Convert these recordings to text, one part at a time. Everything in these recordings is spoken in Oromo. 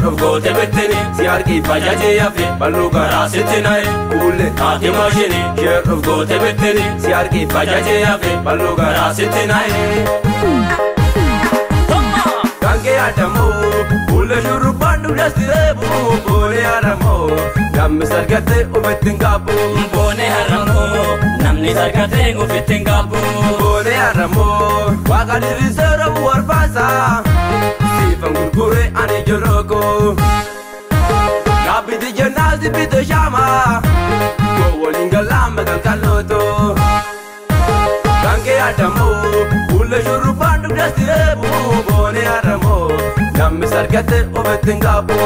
of goote bettini si harki bajaajee yafe bal'oo garaa sitti na'e kuulle taate maashini share of goote bettini si harki bajaajee yafe bal'oo garaa sitti na'e. Kanke adamoo kuulle shurrubbaan dugdasti reebu boone haramoo namni sargate ofittiin qabu boone haramoo namni sargate ofittiin qabu boone haramoo waaqa diriiseera warfaasa siifan gurgure ani joroko naabiti jennaasi bite shaama gowwoliin galaama kalkalooto. Kanke adamoo kuulle shurrubbaan dugdasti reebu boone haramoo namni sargate ofittiin qabu.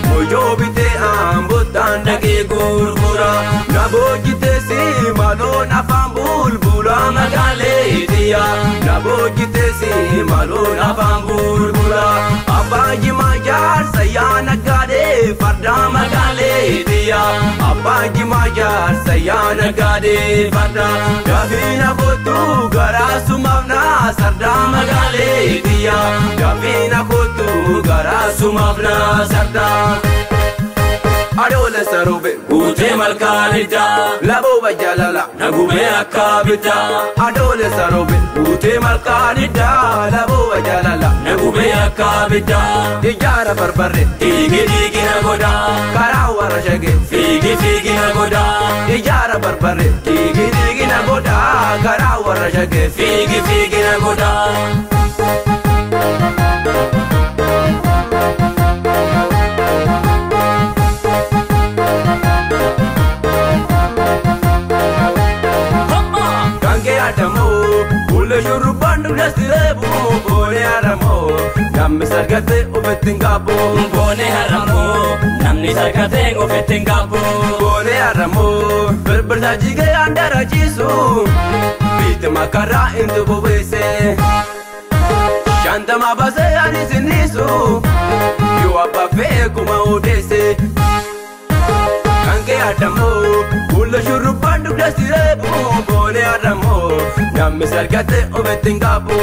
Mojo bite ambutan dage gurgura nabojite si malon afam bulbula magale dia nabojite si malon afam bulbula abaji majar sayana gade farda magale dia abaji majar sayana gade farda davina kotu garasu mavna sarda magale dia davina kotu garasu mavna sarda. Adole sarube ute malkanida labo bajalala nagube akabita adole sarube ute malkanida labo bajalala nagube akabita tijara barbare tigi tigi nagoda karawara shage figi figi nagoda tijara barbare tigi tigi nagoda karawara shage figi figi nagoda. Shurrubbaan dugdasti reebu boone haramoo namni sargate ofittiin qabu boone haramoo namni sargate ofittiin qabu boone haramoo birbirsa jigee andara ciisu biite makaraa intu bobeesse shantama basee ani sinniisu yoo abbaa fe'ee kuma odeesse. Kanke adamoo kuulle shurrubbaan dugdasti reebu boone haramoo namni sargate ofittiin qabu.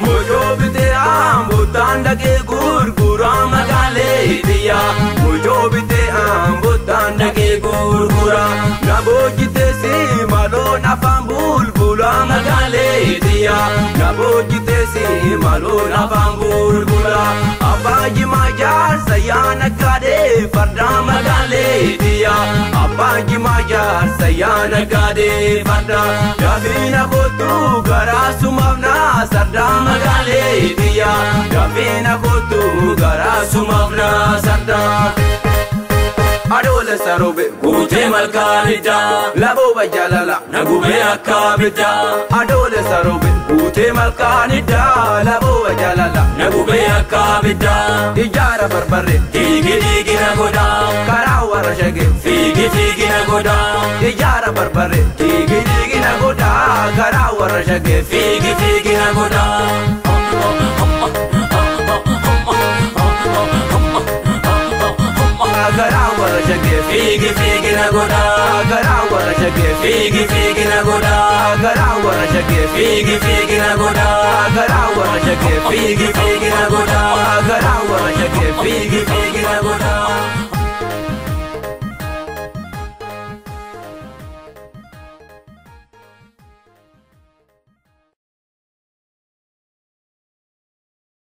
Mojo bite ambutan dage gurgura magale dia mojo bite ambutan dage gurgura nabojite si malon afam bulbula magale dia nabojite si malon afam bulbula abaji majar sayana gade farda magale dia abaji majar sayana gade farda davina kotu garasu mavna sarda magale dia davina kotu garasu mavna sarda. Adole sarube ute malkanida labo bajalala nagube akabita adole sarube ute malkanida labo bajalala nagube akabita tijara barbare tigi tigi nagoda karawara shage figi figi nagoda tijara barbare tigi tigi nagoda karawara shage figi figi nagoda. Garawara shage figi figi nagoda garawara shage figi figi nagoda garawara shage figi figi nagoda garawara shage figi figi nagoda garawara